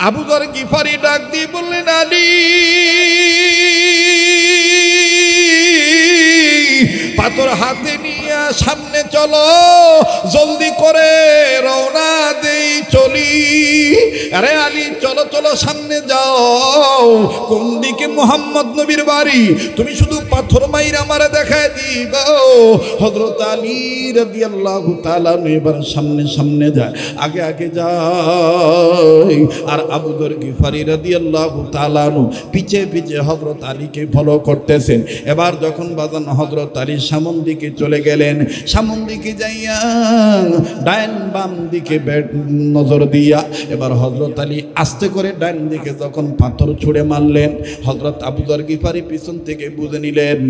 আবু যর গিফারি ডাক দিয়ে বললেন, আলী পাথর হাতে নিয়ে সামনে চলো, জলদি করে রওনা দেই চলি। আরে আলী চলো চলো সামনে যাও। কোন দিকে? মুহাম্মদ নবীর বাড়ি। তুমি শুধু পাথর মাইরা আমারে দেখায় দিবা। হযরত আলী রাদিয়াল্লাহু তাআলা এবার সামনে সামনে যায়, আগে আগে যায়। আর আবু যর গিফারি রাদিয়াল্লাহু তাআলা পিছে পিছে হযরত আলীকে ফলো করতেছেন। এবার যখন বাজান হযরত আলী সামন দিকে চলে গেলেন, সামন দিকে যাইয়া ডাইন বাম দিকে নজর দিয়া এবার হযরত আলী আস্তে করে ডাইন দিকে যখন পাথর ছুঁড়ে মারলেন, হযরত আবু যর গিফারি পিছন থেকে বুঝে নিলেন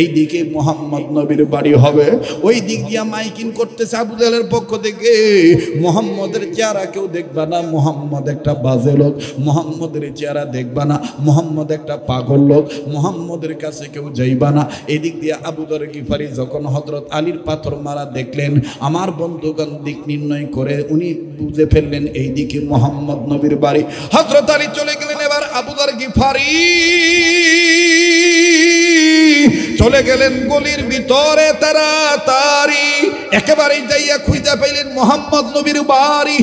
এই দিকে মুহাম্মদ নবীর বাড়ি হবে। ওই দিক দিয়া মাইকিং করতেছে আবু জাহেলের পক্ষ থেকে, মুহাম্মদের চেহারা কেউ দেখবা না, মুহাম্মদ একটা বাজে লোক, মুহাম্মদের চেহারা দেখবা না, মুহাম্মদ একটা পাগল লোক, মুহাম্মদের কাছে কেউ যাইবা না। এদিক দিয়ে আবু যর গিফারি যখন হযরত আলীর পাথর মারা দেখলেন, আমার বন্ধুগণ দিক নির্ণয় করে উনি বুঝে ফেললেন এই দিকে মুহাম্মদ নবীর বাড়ি। হযরত আলী চলে গেলেন। এবার আবু যর গিফারি চলে গেলেন গলির ভিতরে তাড়াতাড়ি, একেবারে যাইয়া খুঁজে পাইলেন মুহাম্মদ নবীর বাড়ি।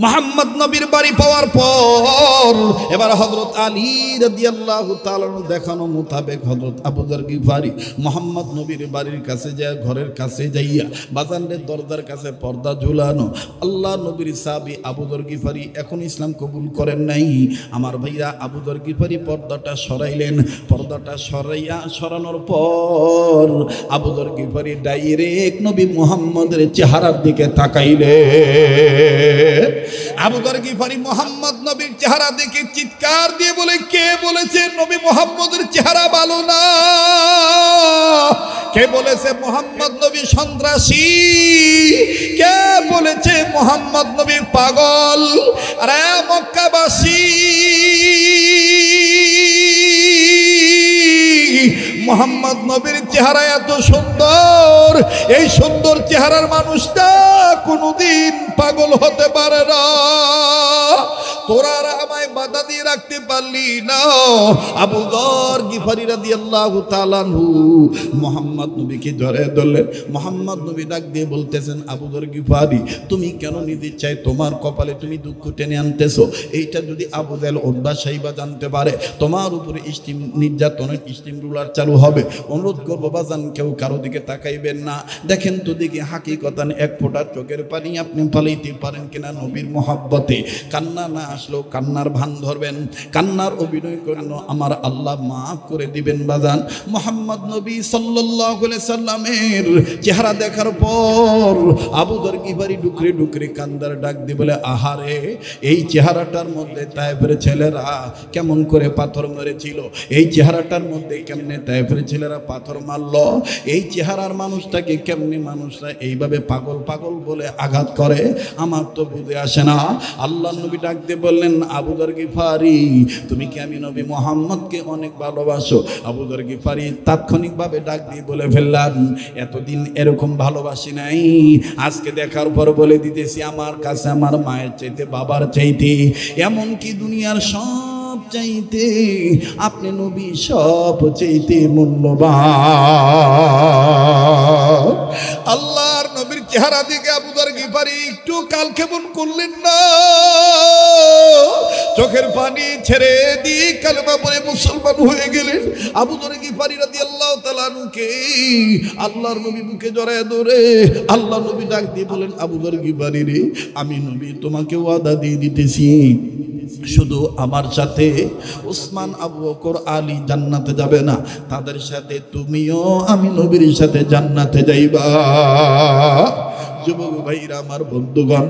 মুহাম্মদ নবীর বাড়ি পাওয়ার পর এবার হযরত আলী রাদিয়াল্লাহু তাআলা দেখানো মোতাবেক হযরত আবু যর গিফারি মুহাম্মদ নবীর বাড়ির কাছে যায়, ঘরের কাছে যাইয়া বাজানের দরজার কাছে পর্দা ঝুলানো। আল্লাহ নবীর সাহাবী আবু যর গিফারি এখন ইসলাম কবুল করেন নাই। আমার ভাইরা আবু যর গিফারি পর্দাটা সরাইলেন। পর্দাটা সরানোর পর আবু যর গিফারি ডাইরেক্ট নবী মুহাম্মদের চেহারার দিকে তাকাইলেন। আবু যর গিফারি মুহাম্মদ নবীর চেহারা দেখে চিৎকার দিয়ে বলে, কে বলেছে নবী মুহাম্মদের চেহারা ভালো না? কে বলেছে মুহাম্মদ নবী সন্ত্রাসী? কে বলেছে মুহাম্মদ নবী পাগল? আরে মক্কাবাসী, মুহাম্মদ নবীর চেহারা এত সুন্দর, এই সুন্দর চেহারার মানুষটা কোনোদিন পাগল হতে পারে না। তোরা আমায় বাধা দিয়ে রাখতে পারলি না। আবু যর গিফারি রাদিয়াল্লাহু তাআলা আনহু মুহাম্মদ নবীকে জড়িয়ে ধরলেন। মুহাম্মদ নবী ডাক দিয়ে বলতেছেন, আবু যর গিফারি তুমি কেন নিজে চাই তোমার কপালে তুমি দুঃখ টেনে আনতেছো? এইটা যদি আবু জাহেল উতবা সাইবা জানতে পারে তোমার উপরে স্টিম নির্যাতনের স্টিম রুলার চালু হবে। অনুরোধ করবো বাজান কেউ কারো দিকে তাকাইবেন না। দেখেন তো দেখি হাকিকতান এক ফোঁটা চোখের পানি আপনি ফালাইতে পারেন কিনা নবীর মহব্বতে। কান্না না আসলেও কান্নার ভান ধরবেন, কান্নার অভিনয় করেন, আমার আল্লাহ মাফ করে দিবেন বাজান। মুহাম্মদ নবী সাল্লাল্লাহু আলাইহি সাল্লামের চেহারা দেখার পর আবু যর গিফারি ডুকরে ডুকরে কান্দার ডাক দিয়ে বলে, আহারে এই চেহারাটার মধ্যে তায়েফের ছেলেরা কেমন করে পাথর মেরেছিল, এই চেহারাটার মধ্যে কেমনে তায়েফের ছেলেরা পাথর মারলো, এই চেহারার মানুষটাকে কেমনে মানুষরা এইভাবে পাগল পাগল বলে আঘাত করে, আমার তো বুঝে আসে না। আল্লাহ নবী ডাক দিয়ে বললেন, আবু যর গিফারি তুমি কি আমি নবী মুহাম্মদকে অনেক ভালোবাসো? আবু যর গিফারি তাৎক্ষণিকভাবে ডাক দিয়ে বলে ফেললাম, এতদিন এরকম ভালোবাসি নাই, আজকে দেখার পর বলে দিতেছি আমার কাছে আমার মায়ের চাইতে বাবার চাইতে এমনকি দুনিয়ার সব চাইতে আপনি নবী সব চাইতে মূল্যবান। আল্লাহর নবীর চেহারা দিকে আবু যর গিফারি একটু কালক্ষেপণ করলেন না, চোখের পানি ছেড়ে দিয়ে কালেমা পড়ে মুসলমান হয়ে গেলেন। আবু যর গিফারি রাদিয়াল্লাহু তাআলা আনহুকে আল্লাহর নবী বুকে জড়ায় ধরে আল্লাহ নবী ডাক দিয়ে বলেন, আবু যর গিফারি রে, আমি নবী তোমাকে ওয়াদা দিয়ে দিতেছি, শুধু আমার সাথে উসমান, আবু বকর, আলী জান্নাতে যাবে না, তাদের সাথে তুমিও আমি নবীর সাথে জান্নাতে যাইবা। যুবক ভাইরা আমার বন্ধুগণ,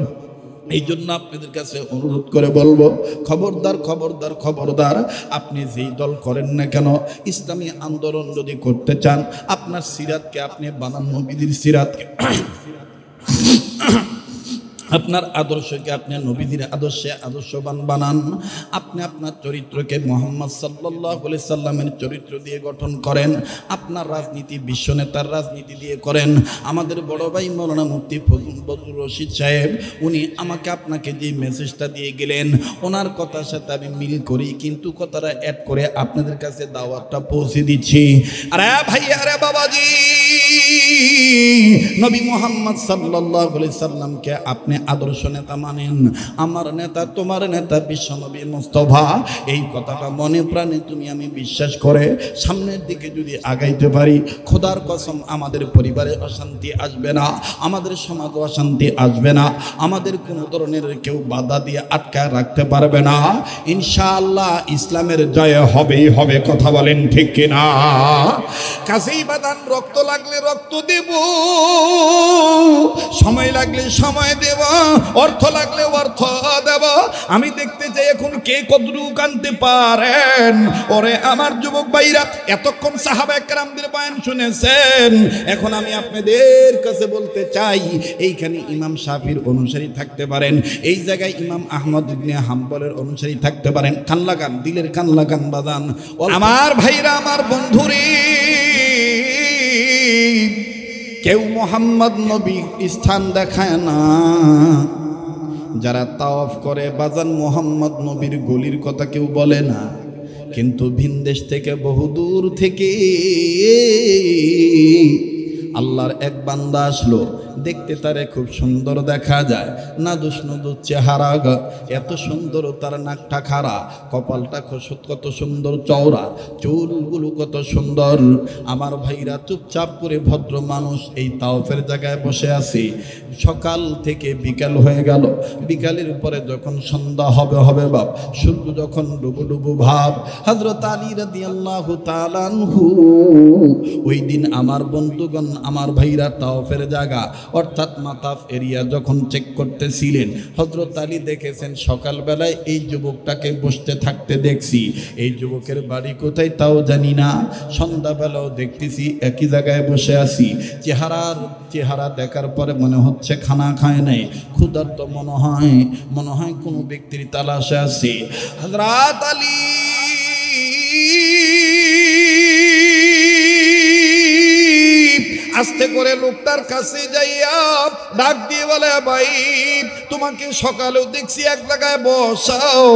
এই জন্য আপনাদের কাছে অনুরোধ করে বলবো, খবরদার খবরদার খবরদার, আপনি যেই দল করেন না কেন, ইসলামী আন্দোলন যদি করতে চান, আপনার সিরাতকে আপনি বানান নবীর সিরাতকে। আপনার আদর্শকে আপনি নবীদের আদর্শে আদর্শবান বানান। আপনি আপনার চরিত্রকে মুহাম্মদ সাল্লাল্লাহু আলাইহি সাল্লামের চরিত্র দিয়ে গঠন করেন। আপনার রাজনীতি বিশ্ব নেতার রাজনীতি দিয়ে করেন। আমাদের বড় ভাই মাওলানা মুফতি ফজলুর রশিদ সাহেব উনি আমাকে আপনাকে যে মেসেজটা দিয়ে গেলেন ওনার কথার সাথে আমি মিল করি, কিন্তু কথাটা অ্যাড করে আপনাদের কাছে দাওয়াতটা পৌঁছে দিচ্ছি। আরে ভাই, আরে বাবাজি, নবী মুহাম্মদ সাল্লাল্লাহু আলাইহি সাল্লামকে আপনি আদর্শ নেতা মানেন। আমার নেতা, তোমার নেতা বিশ্ব নবী মুস্তাফা। এই কথাটা মনে প্রাণে তুমি আমি বিশ্বাস করে সামনের দিকে যদি আগাইতে পারি, খোদার কসম আমাদের পরিবারে অশান্তি আসবে না, আমাদের সমাজে অশান্তি আসবে না, আমাদের কোনো ধরনের কেউ বাধা দিয়ে আটকায় রাখতে পারবে না। ইনশাআল্লাহ ইসলামের জয় হবেই হবে। কথা বলেন ঠিক কিনা? কাছেই বাদান, রক্ত লাগলে রক্ত দেব, সময় লাগলে সময় দেব, অর্থ লাগলে অর্থ দেব। আমি দেখতে চাই এখন কে কতটুকু আনতে পারেন। ওরে আমার যুবক ভাইরা, এতক্ষণ সাহাবায়ে কেরামদের বয়ান শুনেছেন, এখন আমি আপনাদের কাছে বলতে চাই, এইখানে ইমাম শাফির অনুসারী থাকতে পারেন, এই জায়গায় ইমাম আহমদ ইবনে হাম্বলের অনুসারী থাকতে পারেন। কান লাগান, দিলের কান লাগান বাজান। আমার ভাইরা, আমার বন্ধুরে, কেউ মোহাম্মদ নবী স্থান দেখায় না। যারা তাওয়াফ করে বাজান, মোহাম্মদ নবীর গলির কথা কেউ বলে না, কিন্তু ভিনদেশ থেকে বহুদূর থেকে আল্লাহর এক বান্দা আসলো, দেখতে তারে খুব সুন্দর দেখা যায়, নাদুস নদুস চেহারা, এত সুন্দর তার নাকটা খাড়া, কপালটা কত সুন্দর চওড়া, চুলগুলো কত সুন্দর। আমার ভাইরা, চুপচাপ করে ভদ্র মানুষ এই তাওফের জায়গায় বসে আছে। সকাল থেকে বিকাল হয়ে গেল, বিকালের পরে যখন সন্ধ্যা হবে বাপ, সূর্য যখন ডুবু ডুবু ভাব, হযরত আলী রাদিয়াল্লাহু তাআলা আনহু ওই দিন আমার বন্ধুগণ, আমার ভাইরা, তাওফের জায়গা অর্থাৎ মাতাফ এরিয়া যখন চেক করতেছিলেন, হযরত আলী দেখেছেন সকালবেলায় এই যুবকটাকে বসতে থাকতে দেখছি। এই যুবকের বাড়ি কোথায় তাও জানি না, সন্ধ্যাবেলাও দেখতেছি একই জায়গায় বসে আছি। চেহারা দেখার পরে মনে হচ্ছে খানা খায় নাই, ক্ষুধার্ত মনে হয় কোনো ব্যক্তির তালাশে আছে। হযরত আলী আস্তে করে লোকটার কাছে যাইয়া ডাক দিয়ে বলে, ভাই তোমাকে সকালেও দেখছি এক জায়গায় বসাও,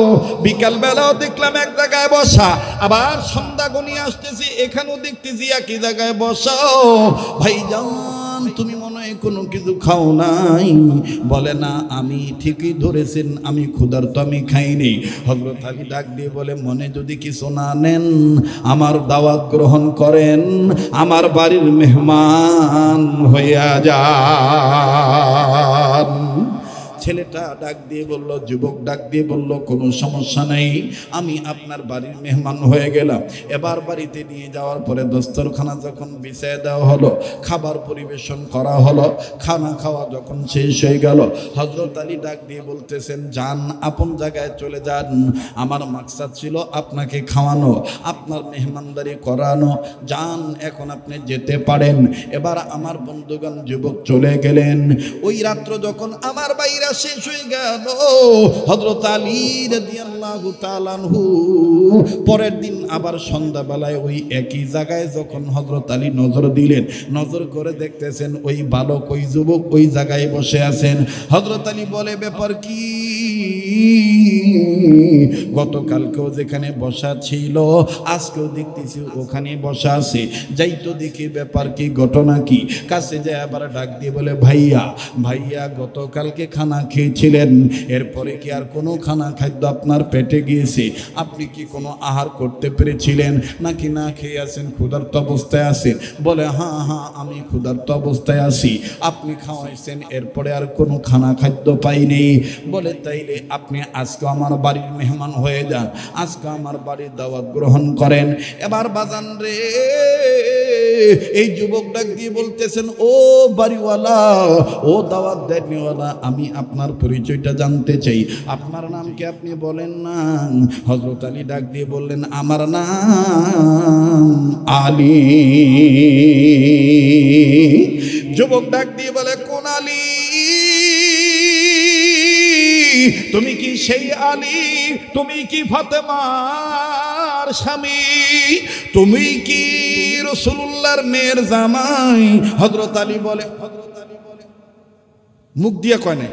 বিকাল বেলাও দেখলাম এক জায়গায় বসা, আবার সন্ধ্যা গনিয়ে আসতেছি এখানেও দেখতেছি একই জায়গায় বসাও। ভাইজান তুমি মনে হয় কোনো কিছু খাও নাই? বলে না, আমি ঠিকই ধরেছেন, আমি ক্ষুধার্ত, আমি খাইনি। হযরত আলী ডাক দিয়ে বলে, মনে যদি কিছু না নেন আমার দাওয়াত গ্রহণ করেন, আমার বাড়ির মেহমান হইয়া যান। ছেলেটা ডাক দিয়ে বলল, যুবক ডাক দিয়ে বলল, কোনো সমস্যা নেই, আমি আপনার বাড়ির মেহমান হয়ে গেলাম। এবার বাড়িতে নিয়ে যাওয়ার পরে দস্তরখানা যখন বিছিয়ে দেওয়া হলো, খাবার পরিবেশন করা হলো, খানা খাওয়া যখন শেষ হয়ে গেল, হযরত আলী ডাক দিয়ে বলতেছেন, যান আপন জায়গায় চলে যান, আমার মাকসাদ ছিল আপনাকে খাওয়ানো, আপনার মেহমানদারি করানো, যান এখন আপনি যেতে পারেন। এবার আমার বন্ধুগণ যুবক চলে গেলেন। ওই রাত্র যখন আমার বাইরা শেষ হয়ে গেল, হযরত আলী রাদিয়াল্লাহু তাআলা আনহু পরের দিন আবার সন্ধ্যাবেলায় ওই একই জায়গায় যখন হযরত আলী নজর দিলেন, নজর করে দেখতেছেন ওই বালক, ওই যুবক ওই জায়গায় বসে আছেন। হযরত আলী বলে, ব্যাপার কি? গতকালকেও যেখানে বসা ছিল আজকেও দেখতেছি ওখানে বসা আছে, যাই তো দেখি ব্যাপার কি, ঘটনা কি। কাছে যায় আবার ডাক দিয়ে বলে, ভাইয়া গতকালকে খানা খেয়েছিলেন, এরপরে কি আর কোনো খানা খাদ্য আপনার পেটে গিয়েছে? আপনি কি কোনো আহার করতে পেরেছিলেন নাকি না খেয়ে আছেন, ক্ষুধার্ত অবস্থায় আছেন? বলে, হ্যাঁ আমি ক্ষুধার্ত অবস্থায় আছি, আপনি খাওয়াইছেন, এরপরে আর কোনো খানা খাদ্য পাইনি। বলে, তাইলে আপনি আজকে আমার বাড়ির মেহমান হয়ে যান, আজকে আমার বাড়ির দাওয়াত গ্রহণ করেন। এবার বাজান রে, এই যুবক ডাক দিয়ে বলতেছেন, ও বাড়িওয়ালা, ও দাওয়াত দেনওয়ালা, আমি আপনার পরিচয়টা জানতে চাই, আপনার নাম কি আপনি বলেন না? হযরত আলী ডাক দিয়ে বললেন, আমার নাম আলী। যুবক ডাক দিয়ে বলে, কোন আলী? তুমি কি সেই আলী, তুমি কি ফাতেমার স্বামী, তুমি কি রাসূলুল্লাহর মেয়ের জামাই? হযরত আলী বলে, মুখ দিয়ে কয় না,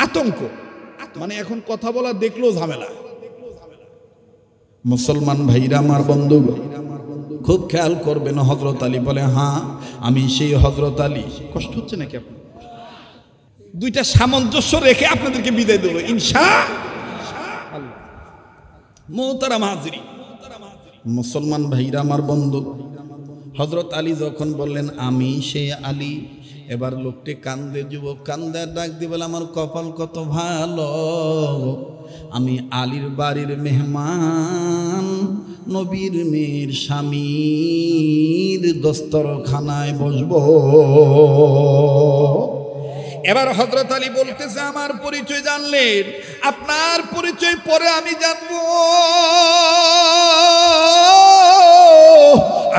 আতঙ্ক, মানে এখন কথা বলা দেখলেও ঝামেলা। মুসলমান ভাইরা আমার বন্ধু খুব খেয়াল করবেন। হযরত আলী বলে, হ্যাঁ আমি সেই হযরত আলী। কষ্ট হচ্ছে নাকি আপনার? দুইটা সামঞ্জস্য রেখে আপনাদেরকে বিদায় দেবো ইনশাআল্লাহ। মুহতারাম হাজিরিন, মুসলমান ভাইরা আমার বন্ধু, হযরত আলী যখন বললেন আমি সেই আলী, এবার লোকটি কান্দে, যুবক কান্দে, ডাক দিয়ে বলে, আমার কপাল কত ভালো, আমি আলীর বাড়ির মেহমান, নবীর মেয়ের স্বামীর দস্তরখানায় বসবো। এবার হযরত আলী বলতেছে, আমার পরিচয় জানলেন, আপনার পরিচয় পরে আমি জানবো,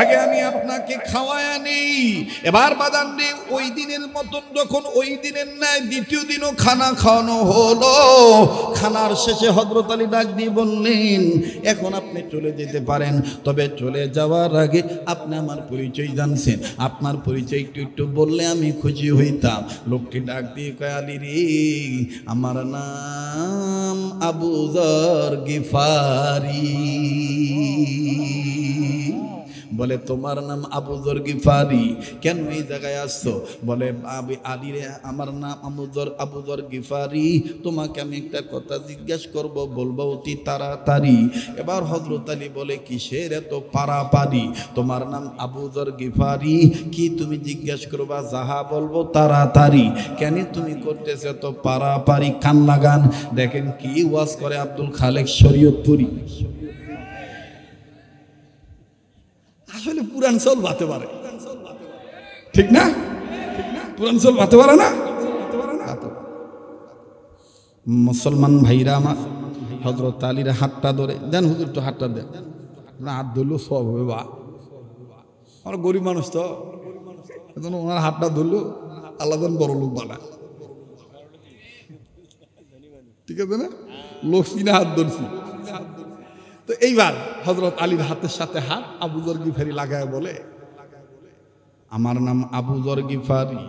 আগে আমি আপনাকে খাওয়ায়া নেই। এবার বাদান্ডে ওই দিনের মতন যখন ওই দিনের ন্যায় দ্বিতীয় দিনও খানা খাওয়ানো হলো, খানার শেষে হযরত আলী ডাক দিয়ে বললেন, এখন আপনি চলে যেতে পারেন, তবে চলে যাওয়ার আগে আপনি আমার পরিচয় জানছেন, আপনার পরিচয় একটু একটু বললে আমি খুশি হইতাম। লোকটি ডাক দিয়ে কয়, আলী রে, আমার নাম আবু যর গিফারি। বলে, তোমার নাম আবু যর গিফারি, কেন এই জায়গায় আসছো? বলে, আলী রে, আমার নাম আবু যর গিফারি, তোমাকে আমি একটা কথা জিজ্ঞাসা করব, বলবো অতি তাড়াতাড়ি। এবার হযরত আলী বলে, কিসের এত পারাপারি? তোমার নাম আবু যর গিফারি, কি তুমি জিজ্ঞাসা করবা? যাহা বলবো তাড়াতাড়ি। কেন তুমি করতেছ এত পারাপারি? কান লাগান, দেখেন কি ওয়াজ করে আব্দুল খালেক শরীয়তপুরি। আসলে পুরানসল বাতে পারে, ঠিক না? পুরানসল বাতে পারে না? মুসলমান ভাইরা আমার, হযরত আলীর হাতটা ধরে দেন, হুজুর তো হাতটা দেন, না হাত ধরলেও সব হবে। বা আমরা গরিব মানুষ তো, ওনার হাতটা ধরলো, আল্লাহ বড় লোক বানায়, ঠিক আছে না? লোক সিনা হাত ধরছি। তো এইবার হযরত আলীর হাতের সাথে হাত আবু যর গিফারি লাগায় বলে, আমার নাম আবু যর গিফারি।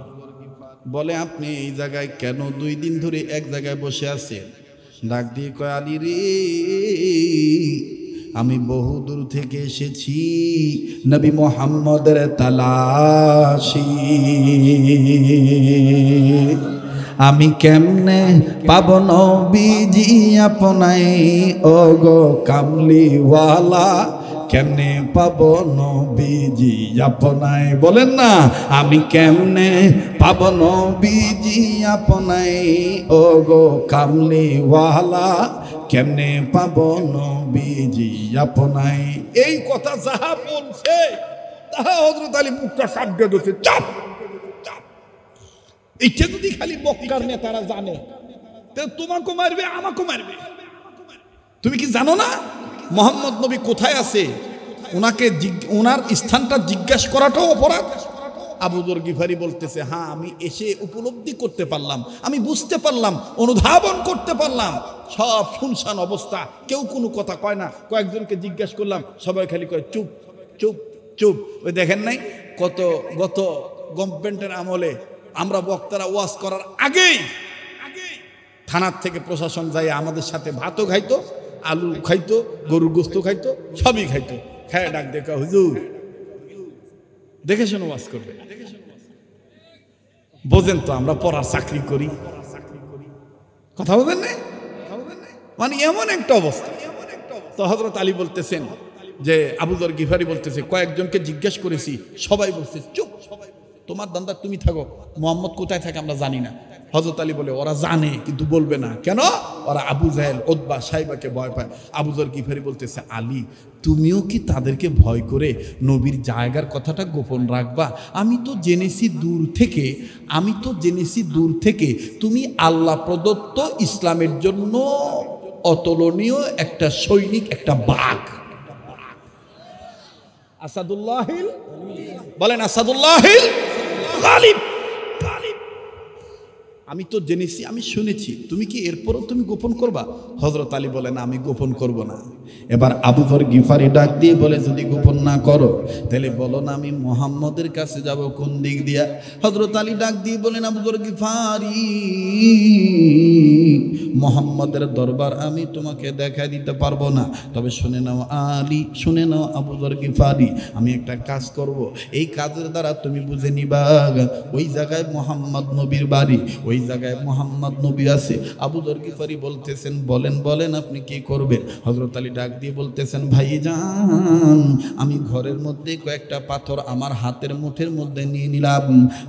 বলে, আপনি এই জায়গায় কেন 2 দিন ধরে এক জায়গায় বসে আছেন? ডাক দিয়ে কয়, আলী রে, আমি বহু দূর থেকে এসেছি নবী মুহাম্মদের তালাশি, আমি কেমনে পাব নবীজি আপনাই, ও গো কামলিওয়ালা, কেমনে পাব নবীজি আপনাই? বলেন না, আমি কেমনে পাব নবীজি আপনাই, ও গো কামলিওয়ালা, কেমনে পাব নবীজি আপনাই? এই কথা যাহা বলছে তাহা হযরত আলী মুখটা সাবধান করছে, চাপ। এইটা যদি খালি মক্কার নেতারা জানে, তাহলে তোমাকে মারবে, আমাকে মারবে। তুমি কি জানো না মুহাম্মদ নবী কোথায় আছে? ওনাকে ওনার স্থানটা জিজ্ঞাসা করাটাও অপরাধ। আবু যর গিফারি বলতেছে, হ্যাঁ আমি এসে উপলব্ধি করতে পারলাম, আমি বুঝতে পারলাম, অনুধাবন করতে পারলাম, সব শুনশান অবস্থা, কেউ কোনো কথা কয় না। কয়েকজনকে জিজ্ঞাসা করলাম, সবাই খালি কয় চুপ চুপ চুপ। ওই দেখেন নাই কত গত গভর্নমেন্টের আমলে আমরা বক্তারা ওয়াজ করার আগেই থানার থেকে প্রশাসন যায় আমাদের সাথে ভাতও খাইতো, আলু খাইতো, গরুর গোস্ত খাইতো, সবই খাইতো। খায় ডাক দেখা, হুজুর দেখে শুনে ওয়াজ করবে। বোঝেন তো আমরা পড়ার চাকরি করি, কথা বলবেন না? মানে এমন একটা অবস্থা। তো হযরত আলী বলতেছেন যে, আবু যর গিফারি বলতেছে, কয়েকজনকে জিজ্ঞেস করেছি, সবাই বলছে চুপ, তোমার দান্দা তুমি থাকো, মুহাম্মদ কোথায় থাকে আমরা জানি না। হযরত আলী বলে, ওরা জানে কিন্তু বলবে না। কেন? ওরা আবু জাহেল, উতবা, সাইবাকে ভয় পায়। আবু যর গিফারি বলতেছে, আলী তুমিও কি তাদেরকে ভয় করে নবীর জায়গার কথাটা গোপন রাখবা? আমি তো জেনেছি দূর থেকে তুমি আল্লাহ প্রদত্ত ইসলামের জন্য অতুলনীয় একটা সৈনিক, একটা বাঘ। আসাদুল্লাহিল, বলেন আসাদুল্লাহিল গালিব। আমি তো জেনেছি, আমি শুনেছি, তুমি কি এরপরও তুমি গোপন করবা? হযরত আলী বলেন আমি গোপন করব না। এবার আবু যর গিফারি ডাক দিয়ে বলে যদি গোপন না করো তাহলে বলো না আমি মুহাম্মদের কাছে যাব কোন দিক দিয়া? হযরত আলী ডাক দিয়ে বলেন আবু যর গিফারি, মুহাম্মদের দরবার আমি তোমাকে দেখাই দিতে পারবো না, তবে শুনে নাও আলী, শুনে নাও আবু যর গিফারি, আমি একটা কাজ করব, এই কাজের দ্বারা তুমি বুঝে নিবা ওই জায়গায় মুহাম্মদ নবীর বাড়ি, ওই জায়গায় মুহাম্মদ নবী আছে। আবু যর গিফারি বলতেছেন বলেন বলেন আপনি কি করবেন? হযরত আলী ডাক দিয়ে বলতেছেন ভাইজান, আমি ঘরের মধ্যে কয়েকটা পাথর আমার হাতের মুঠের মধ্যে নিয়ে নিলাম,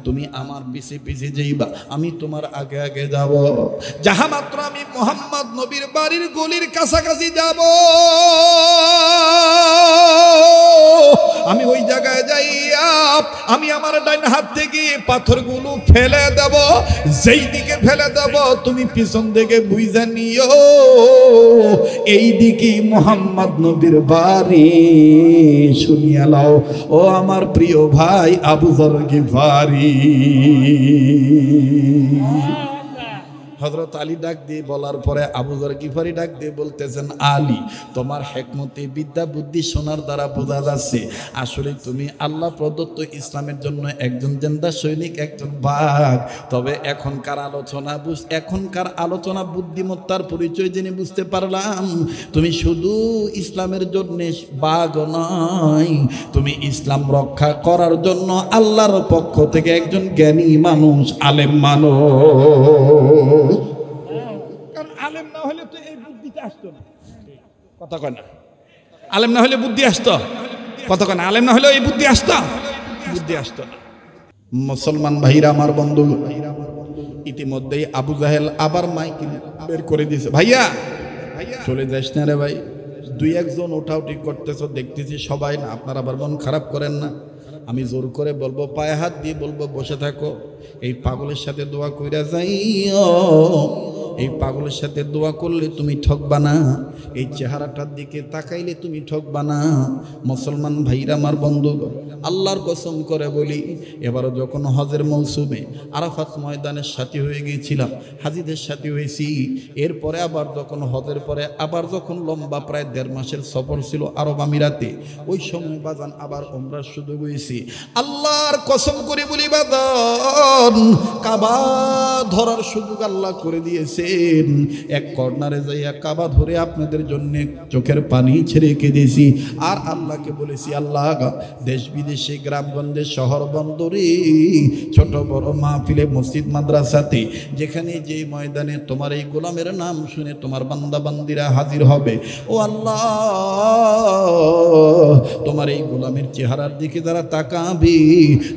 তুমি আমার পিছে পিছে যাইবা, আমি তোমার আগে আগে যাব। যাহা মাত্র আমি মুহাম্মদ নবীর বাড়ির গলির কাছাকাছি যাব, আমি ওই জায়গায় যাইয়া আমি আমার ডাইন হাত থেকে পাথরগুলো ফেলে দেব, যেই দিকে ফেলে দেব তুমি পিছন থেকে বুঝে নিও এই দিকে মুহাম্মদ নবীর বাড়ি। শুনিয়া লও ও আমার প্রিয় ভাই আবু যর গিফারি। হযরত আলী ডাক দিয়ে বলার পরে আবু যর গিফারি ডাক দিয়ে বলতেছেন আলী, তোমার হিকমতে বিদ্যা বুদ্ধি শোনার দ্বারা বোঝা যাচ্ছে আসলে তুমি আল্লাহ প্রদত্ত ইসলামের জন্য একজন জিন্দা সৈনিক, একজন বাঘ। তবে এখনকার আলোচনা বুদ্ধিমত্তার পরিচয় জেনে বুঝতে পারলাম তুমি শুধু ইসলামের জন্য বাঘ নয়, তুমি ইসলাম রক্ষা করার জন্য আল্লাহর পক্ষ থেকে একজন জ্ঞানী মানুষ, আলেম মানুষ। কারণ আলেম না হলে তো এই বুদ্ধিটা আসতো না, কথা কয় না? আলেম না হলে বুদ্ধি আসতো, কথা কয় না? আলেম না হলে এই বুদ্ধি আসতো, বুদ্ধি আসতো না। মুসলমান ভাইরা আমার বন্ধু, ইতিমধ্যেই আবু জাহেল আবার মাইক বের করে দিয়েছে, ভাইয়া চলে যাস না রে ভাই, দুই একজন ওঠাউটি করতেছো দেখতেছি সবাই, না আপনারা আবার মন খারাপ করেন না, আমি জোর করে বলবো, পায়ে হাত দিয়ে বলবো বসে থাকো, এই পাগলের সাথে দোয়া কইরা যাইও, এই পাগলের সাথে দোয়া করলে তুমি ঠকবা না, এই চেহারাটার দিকে তাকাইলে তুমি ঠকবা না। মুসলমান ভাইরা আমার বন্ধু, আল্লাহর কসম করে বলি, এবারও যখন হজের মৌসুমে আরাফাত ময়দানের সাথী হয়ে গিয়েছিলাম, হাজিদের সাথী হয়েছি, এরপরে আবার যখন হজের পরে আবার যখন লম্বা প্রায় 1.5 মাসের সফর ছিল আরব আমিরাতে, ওই সময় বাজান আবার উমরার সুযোগ হয়েছি। আল্লাহর কসম করে বলি বাজান, কাবা ধরার সুযোগ আল্লাহ করে দিয়েছেন। এক কর্নারে যাইয়া কাবা ধরে আপনাদের জন্য চোখের পানি ছেড়ে কেঁদেছি, আর আল্লাহকে বলেছি আল্লাহ দেশ বিদেশে গ্রামগঞ্জে শহর বন্দরে ছোট বড় মাহফিলে মসজিদ মাদ্রাসাতে যেখানে যে ময়দানে তোমার এই গোলামের নাম শুনে তোমার বান্দা বান্দিরা হাজির হবে, ও আল্লাহ তোমার এই গোলামের চেহারার দিকে যারা তাকাবে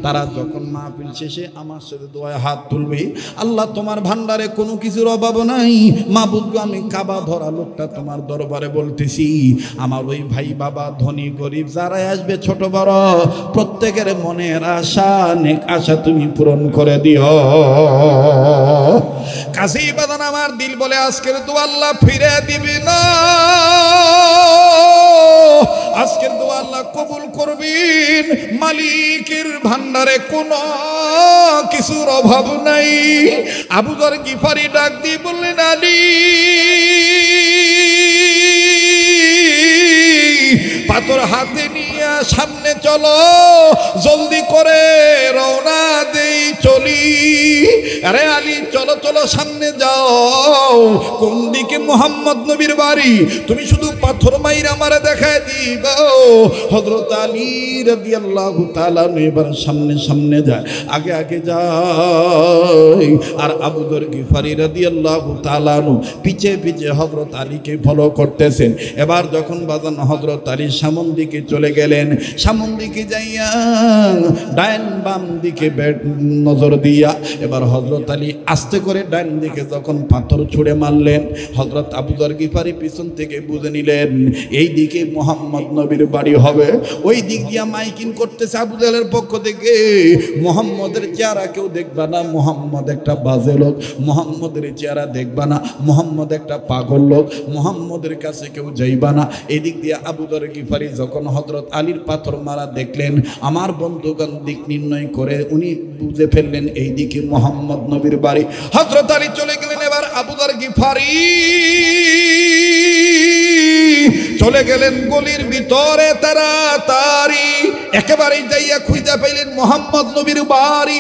তারা যখন মাহফিল শেষে আমার সাথে দোয়ায় হাত তুলবে, আল্লাহ তোমার ভান্ডারে কোনো কিছুর অভাব নাই, মাবুদ আমি কাবা ধরা লোকটা তোমার দরবারে বলতেছি, আমার ওই ভাই বাবা ধনী গরিব যারাই আসবে ছোট বড় প্রত্যেকের মনের আশা নেক আশা তুমি পূরণ করে দিও। কাছেই বাদান আমার দিল বলে আজকের দোয়া আল্লাহ ফিরে দিবি না, আজকের দোয়া আল্লাহ কবুল করবেন, মালিকের ভান্ডারে কোনো কিছুর অভাব নাই। আবু যর গিফারি ডাক দিয়ে বললেন আলী, পাথর হাতে নিয়ে সামনে চলো, জলদি করে রওনা দেই চলি। আরে আলী চলো চলো সামনে যাও, কোন দিকে মুহাম্মদ নবীর বাড়ি তুমি শুধু পাথর মাইরা আমারে দেখায় দিবা। হযরত আলী রাদিয়াল্লাহু তাআলা এবার সামনে সামনে যায়, আগে আগে যায়, আর আবু যর গিফারি রাদিয়াল্লাহু তাআলা পিছে পিছে হযরত আলীকে ফলো করতেছেন। এবার যখন বাজান হযরত আলী সামন দিকে চলে গেলেন, সামন দিকে যাইয়া ডাইন বাম দিকে নজর দিয়া এবার হযরত আলী আস্তে করে ডাইন দিকে যখন পাথর ছুঁড়ে মারলেন, হযরত আবু যর গিফারি পিছন থেকে বুঝে নিলেন এই দিকে মুহাম্মদ নবীর বাড়ি হবে। ওই দিক দিয়া মাইকিং করতেছে আবু জাহেলের পক্ষ থেকে, মুহাম্মদের চেহারা কেউ দেখবা না, মুহাম্মদ একটা বাজে লোক, মুহাম্মদের চেহারা দেখবা না, মুহাম্মদ একটা পাগল লোক, মুহাম্মদের কাছে কেউ যাইবা না। এদিক দিয়ে আবু যর গিফারি যখন হযরত আলীর পাথর মারা দেখলেন, আমার বন্ধুগণ দিক নির্ণয় করে উনি বুঝে ফেললেন গেলেন এইদিকে মোহাম্মদ নবীর বাড়ি। হযরত আলী চলে গেলেন এবার আবু যর গিফারি চলে গেলেন গলির ভিতরে তাড়াতাড়ি, একেবারেই যাইয়া খুঁজে পাইলেন মোহাম্মদ নবীর বাড়ি।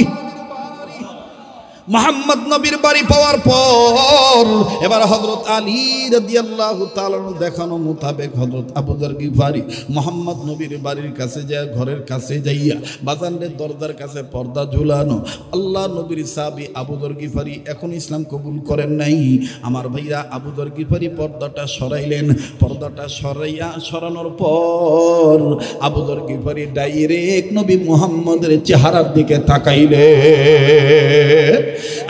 মোহাম্মদ নবীর বাড়ি পাওয়ার পর এবার হযরত আলী রাদিয়াল্লাহু তাআলা দেখানো মোতাবেক হযরত আবু যর গিফারি মোহাম্মদ নবীর বাড়ির কাছে যায়, ঘরের কাছে যাইয়া বাজানের দরজার কাছে পর্দা ঝুলানো। আল্লাহ নবীর সাহাবী আবু যর গিফারি এখন ইসলাম কবুল করেন নাই। আমার ভাইরা আবু যর গিফারি পর্দাটা সরাইলেন, পর্দাটা সরানোর পর আবু যর গিফারি ডাইরেক্ট নবী মুহাম্মদের চেহারার দিকে তাকাইলেন।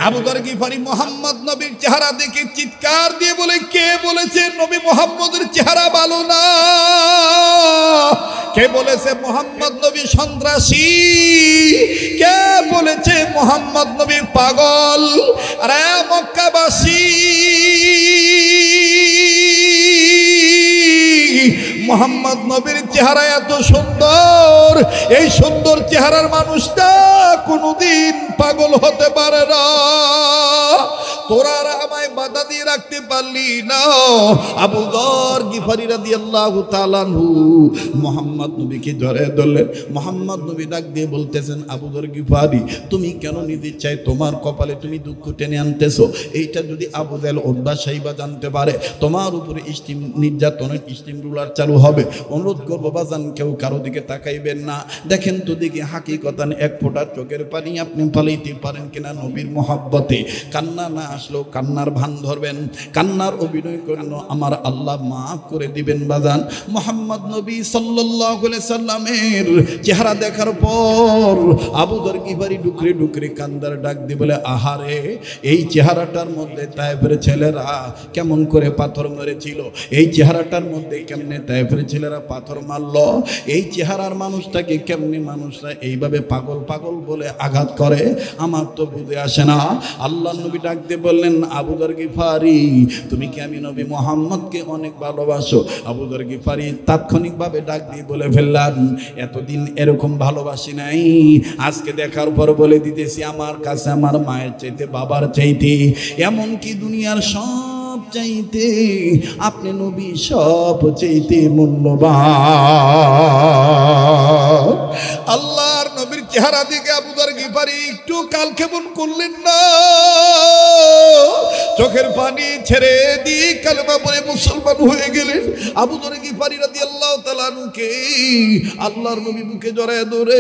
আবু যর গিফারি মোহাম্মদ নবীর চেহারা দেখে চিৎকার দিয়ে বলে, কে বলেছে নবী মোহাম্মদের চেহারা ভালো না? কে বলেছে মোহাম্মদ নবী সন্ত্রাসী? কে বলেছে মোহাম্মদ নবী পাগল? আরে মক্কাবাসী, মোহাম্মদ নবীর চেহারা এত সুন্দর, এই সুন্দর চেহারার মানুষটা কোনোদিন পাগল হতে পারে না। তোরা আমায় বাধা দিয়ে রাখতে পারলি না। আবু যর গিফারি রাদিয়াল্লাহু তাআলা আনহু মোহাম্মদ নবীকে জড়িয়ে ধরলেন। মোহাম্মদ নবী ডাক দিয়ে বলতেছেন, আবু যর গিফারি তুমি কেন নিজে চাই তোমার কপালে তুমি দুঃখ টেনে আনতেছো? এইটা যদি আবু জাহেল উতবা সাইবা জানতে পারে তোমার উপরে নির্যাতনের স্টিম রুলার চালু হবে। অনুরোধ করবো বাজান কেউ কারো দিকে তাকাইবেন না। দেখেন তো দেখি হাকিকতান এক ফোঁটা চোখের পানি আপনি পালাইতে পারেন কিনা নবীর মহব্বতে। কান্না না আসলেও কান্নার ভান ধরবেন, কান্নার অভিনয় করেন, আমার আল্লাহ মাফ করে দিবেন বাজান। মোহাম্মদ নবী সাল্লাল্লাহু আলাইহি সাল্লামের চেহারা দেখার পর আবু যর গিফারি ডুকরে ডুকরে কান্দার ডাক দিয়ে বলে, আহারে এই চেহারাটার মধ্যে তায়েফের ছেলেরা কেমন করে পাথর মেরেছিল, এই চেহারাটার মধ্যে কেমনে তায়েফের ছেলেরা পাথর মারলো, এই চেহারার মানুষটাকে কেমনে মানুষরা এইভাবে পাগল পাগল বলে আঘাত করে, আমার তো বুঝে আসে না। আল্লাহ নবী ডাক দিয়ে বললেন, আবু যর গিফারি তুমি কি আমি নবী মুহাম্মদকে অনেক ভালোবাসো? আবু যর গিফারি তাৎক্ষণিকভাবে ডাক দিয়ে বলে ফেললেন, এতদিন এরকম ভালোবাসি নাই, আজকে দেখার পর বলে দিতেছি আমার কাছে আমার মায়ের চাইতে বাবার চাইতে এমনকি দুনিয়ার সব চাইতে আপনি নবী সব চাইতে মূল্যবান। আল্লাহর নবীর চেহারা দিকে আবু যর গিফারি একটু কালক্ষেপণ করলেন না, চোখের পানি ছেড়ে দিয়ে কালেমা পড়ে মুসলমান হয়ে গেলেন। আবু যর গিফারি রাদিয়াল্লাহু তাআলা আনহুকে আল্লাহর নবী বুকে জড়ায় ধরে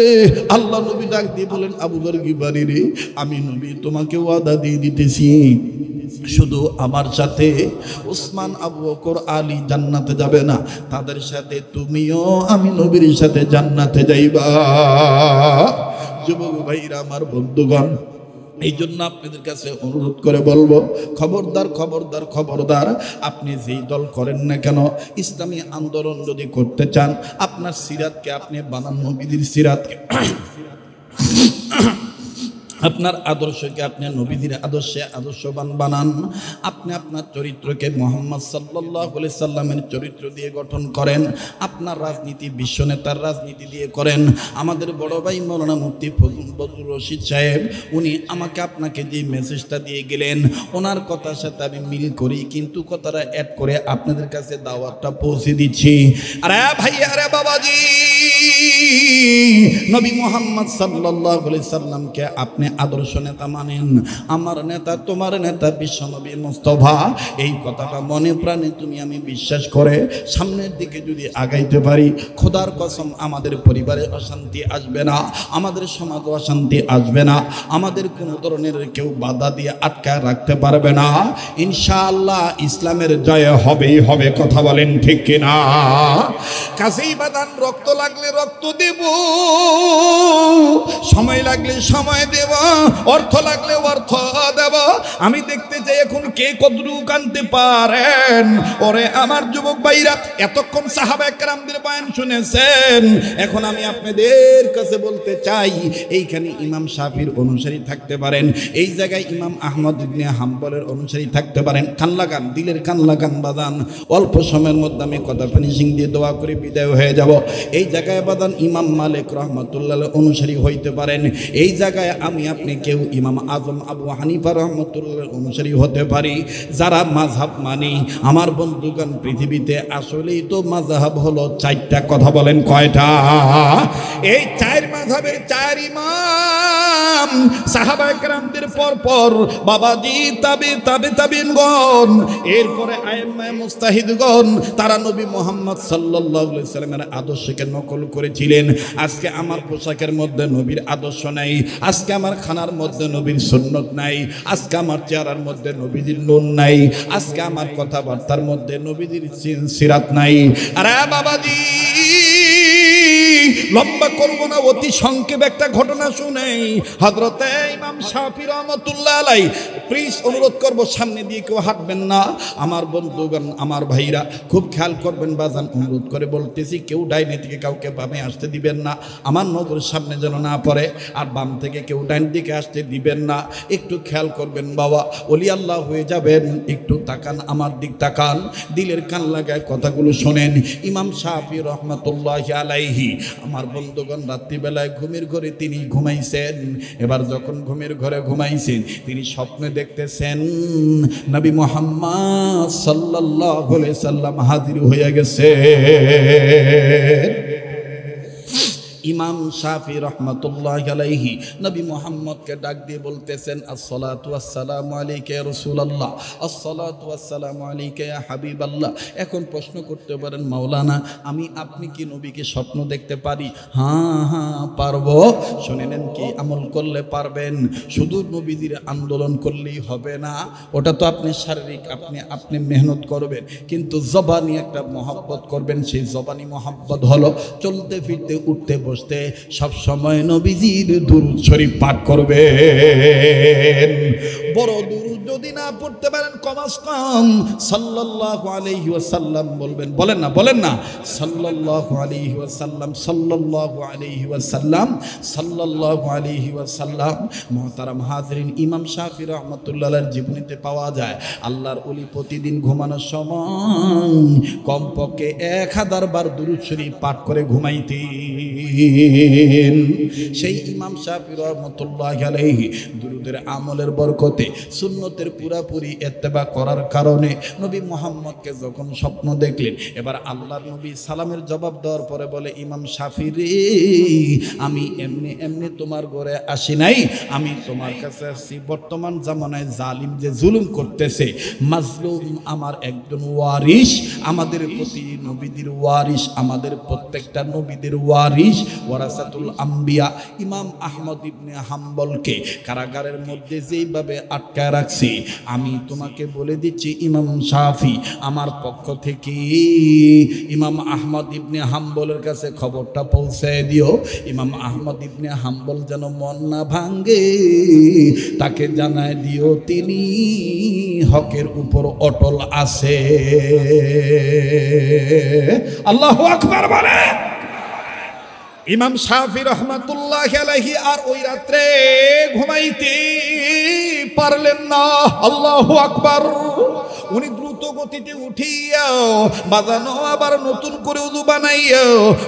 আল্লাহ নবী ডাক দিয়ে বলেন, আবু যর গিফারি রে, আমি নবী তোমাকে ওয়াদা দিয়ে দিতেছি, শুধু আমার সাথে উসমান, আবু বকর, আলী জান্নাতে যাবে না, তাদের সাথে তুমিও আমি নবীর সাথে জান্নাতে যাইবা। যুবক ভাইরা আমার বন্ধুগণ, এই জন্য আপনাদের কাছে অনুরোধ করে বলবো, খবরদার খবরদার খবরদার, আপনি যেই দল করেন না কেন, ইসলামী আন্দোলন যদি করতে চান, আপনার সিরাতকে আপনি বানান নবীদের সিরাতকে, আপনার আদর্শকে আপনি নবীদের আদর্শে আদর্শবান বানান। আপনি আপনার চরিত্রকে মুহাম্মদ সাল্লাল্লাহু আলাইহি সাল্লামের চরিত্র দিয়ে গঠন করেন। আপনার রাজনীতি বিশ্ব নেতার রাজনীতি দিয়ে করেন। আমাদের বড় ভাই মাওলানা মুফতি ফজলুর রশিদ সাহেব, উনি আমাকে আপনাকে যে মেসেজটা দিয়ে গেলেন, ওনার কথার সাথে আমি মিল করি, কিন্তু কথাটা অ্যাড করে আপনাদের কাছে দাওয়াতটা পৌঁছে দিচ্ছি। আরে ভাই, আরে বাবাজি, নবী মুহাম্মদ সাল্লাল্লাহু আলাইহি সাল্লামকে আপনি আদর্শ নেতা মানেন। আমার নেতা, তোমার নেতা বিশ্ব নবী মুস্তাফা। এই কথাটা মনে প্রাণে তুমি আমি বিশ্বাস করে সামনের দিকে যদি আগাইতে পারি, খোদার কসম আমাদের পরিবারে অশান্তি আসবে না, আমাদের সমাজে অশান্তি আসবে না, আমাদের কোনো ধরনের কেউ বাধা দিয়ে আটকায় রাখতে পারবে না। ইনশাআল্লাহ ইসলামের জয় হবেই হবে। কথা বলেন ঠিক কিনা? কাছেই বাদান, রক্ত লাগলে রক্ত দেব, সময় লাগলে সময় দেব, অর্থ লাগলে অর্থ দেব। আমি দেখতে চাই এখন কে কতটুকু আনতে পারেন। ওরে আমার যুবক ভাইরা, এতক্ষণ সাহাবা একরামদের বয়ান শুনেছেন, এখন আমি আপনাদের কাছে বলতে চাই, এইখানে ইমাম শাফির অনুসারী থাকতে পারেন, এই জায়গায় ইমাম আহমদ ইবনে হাম্বলের অনুসারী থাকতে পারেন। কান লাগান, দিলের কান লাগান বাদান। অল্প সময়ের মধ্যে আমি কথা ফিনিশিং দিয়ে দোয়া করে বিদায় হয়ে যাব। এই জায়গায় বাদান ইমাম মালিক রহমাতুল্লাহ অনুসারী হইতে পারেন। এই জায়গায় আমি আপনি কেউ ইমাম আজম আবু হানিফা রহমতুল্লাহ অনুসারী হতে পারি, যারা মাযহাব মানি। আমার বন্ধুগণ, পৃথিবীতে আসলেই তো মাযহাব হলো চারটা। কথা বলেন কয়টা? এই চার মাযহাবের চার ইমাম সাহাবায়ে কেরামদের পর বাবাজি তাবিঈনগণ, এরপরে আইম্মায়ে মুজতাহিদগণ, তারা নবী মুহাম্মদ সাল্লাল্লাহু আলাইহি সাল্লামের আদর্শকে নকল করেছিলেন। আজকে আমার পোশাকের মধ্যে নবীর আদর্শ নাই, আজকে আমার খানার মধ্যে নবীর সুন্নত নাই, আজকে আমার চেহারার মধ্যে নবীজির নূর নাই, আজকে আমার কথাবার্তার মধ্যে নবীজির সিরাত নাই। আরে বাবাজি, লম্বা করব না, অতি সংক্ষেপ একটা ঘটনা শুনেই। হযরতে ইমাম শাফি রহমাতুল্লাহ আলাইহি, প্লিজ অনুরোধ করব সামনে দিয়ে কেউ হাঁটবেন না। আমার বন্ধুগণ, আমার ভাইরা খুব খেয়াল করবেন বাজান, অনুরোধ করে বলতেছি, কেউ ডাইনে থেকে কাউকে বামে আসতে দিবেন না, আমার নজরের সামনে যেন না পড়ে। আর বাম থেকে কেউ ডাইন দিকে আসতে দিবেন না, একটু খেয়াল করবেন বাবা, ওলি আল্লাহ হয়ে যাবেন। একটু তাকান, আমার দিক তাকান, দিলের কান লাগায় কথাগুলো শোনেন। ইমাম শাফি রহমাতুল্লাহি আলাইহি, আমার বন্ধুগণ, রাত্রিবেলায় ঘুমের ঘরে তিনি ঘুমাইছেন। এবার যখন ঘুমের ঘরে ঘুমাইছেন, তিনি স্বপ্নে দেখতেছেন নবী মুহাম্মদ সাল্লাল্লাহু আলাইহি সাল্লাম হাজির হয়ে গেছে। ইমাম শাফি রহমাতুল্লাহি আলাইহি নবী মুহাম্মদকে ডাক দিয়ে বলতেছেন, আসসালাতু ওয়াসসালামু আলাইকা ইয়া রাসূলুল্লাহ, আসসালাতু ওয়াসসালামু আলাইকা ইয়া হাবিবাল্লাহ। এখন প্রশ্ন করতে পারেন, মাওলানা আপনি কি নবীকে স্বপ্ন দেখতে পারি? হ্যাঁ পারবো। শুনে নেন, কি আমল করলে পারবেন? শুধু নবীজির আন্দোলন করলেই হবে না, ওটা তো আপনি শারীরিক, আপনি মেহনত করবেন, কিন্তু জবানি একটা মহব্বত করবেন। সেই জবানি মহব্বত হলো চলতে ফিরতে উঠতে বসতে সব সময় নবীজির দুরূদ শরীফ পাঠ করবেন। বড় দুরূদ যদি না পড়তে পারেন, কমাস কম সাল্লাল্লাহু আলাইহি ওয়াসাল্লাম বলবেন। বলেন না সাল্লাল্লাহু আলাইহি ওয়াসাল্লাম, সাল্লাল্লাহু আলাইহি ওয়াসাল্লাম, সাল্লাল্লাহু আলাইহি ওয়াসাল্লাম। মুহতারাম হাজরিন, ইমাম শাফি রাহমাতুল্লাহ আলাইহির জীবনীতে পাওয়া যায়, আল্লাহর ওলি প্রতিদিন ঘুমানোর সময় কমপক্ষে 1000 বার দুরূদ শরীফ পাঠ করে ঘুমাইতেন। সেই ইমাম শাফি রহমাতুল্লাহি আলাইহি দুরূদের আমলের বরকতে, সুন্নতের পুরাপুরি ইত্তেবা করার কারণে নবী মুহাম্মদকে যখন স্বপ্ন দেখলেন, এবার আল্লাহর নবী সালামের জবাব দেওয়ার পরে বলে, ইমাম শাফি রে, আমি এমনি তোমার ঘরে আসি নাই, আমি তোমার কাছে আসছি বর্তমান জামানায় জালিম যে জুলুম করতেছে, মাজলুম আমার একজন ওয়ারিস, আমাদের প্রতি নবীদের ওয়ারিস, আমাদের প্রত্যেকটা নবীদের ওয়ারিস, ওয়ারাসাতুল আম্বিয়া ইমাম আহমদ ইবনে হাম্বলকে কারাগারের মধ্যে যেইভাবে আটকায় রাখছি, আমি তোমাকে বলে দিচ্ছি ইমাম শাফি, আমার পক্ষ থেকে ইমাম আহমদ ইবনে হাম্বলের কাছে খবরটা পৌঁছে দিও। ইমাম আহমদ ইবনে হাম্বল যেন মন না ভাঙ্গে, তাকে জানায় দিও তিনি হকের উপর অটল আছে। আল্লাহু আকবার বলে। ইমাম শাফি রহমাতুল্লাহি আলাইহি আর ওই রাত্রে ঘুমাইতে পারলেন না। আল্লাহু আকবার। উনি দ্রুত গতিতে উঠিয়া বাজানো আবার নতুন করে উযু বানাইয়া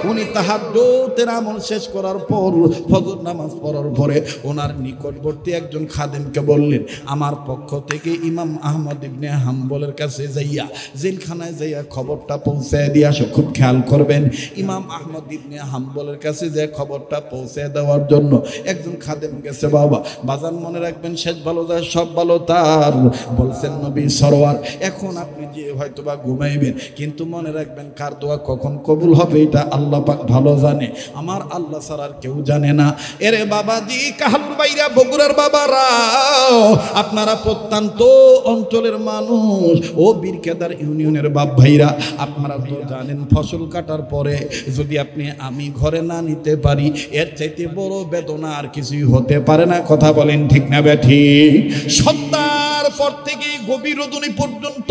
উনি তাহাজ্জুদের আমল শেষ করার পর ফজর নামাজ পড়ার পরে ওনার নিকটবর্তী একজন খাদেমকে বললেন, আমার পক্ষ থেকে ইমাম আহমদ ইবনে হাম্বলের কাছে যাইয়া জেলখানায় যাইয়া খবরটা পৌঁছায় দিয়ে আসো। খুব খেয়াল করবেন, ইমাম আহমদ ইবনে হাম্বলের কাছে যে খবরটা পৌঁছে দেওয়ার জন্য একজন খাদেম গেছে। বাবা বাজান মনে রাখবেন, শেষ ভালো যায় সব ভালো তার। বলছেন নবী সরওয়ার, এখন আপনি যে হয়তোবা ঘুমাইবেন, কিন্তু মনে রাখবেন কার দোয়া কখন কবুল হবে এটা আল্লাহ পাক ভালো জানে, আমার আল্লাহ ছাড়া আর কেউ জানে না। এরে বাবাজি, কাহালুর বাইরা, বগুড়ার বাবারা, আপনারা প্রত্যন্ত অঞ্চলের মানুষ, ও বীরকেদার ইউনিয়নের বাপ ভাইরা, আপনারা তো জানেন ফসল কাটার পরে যদি আমি ঘরে না নিতে পারি, এর চাইতে বড় বেদনা আর কিছুই হতে পারে না। কথা বলেন ঠিক না বেঠিক? সন্ধ্যার পর থেকে গভীর রজনী পর্যন্ত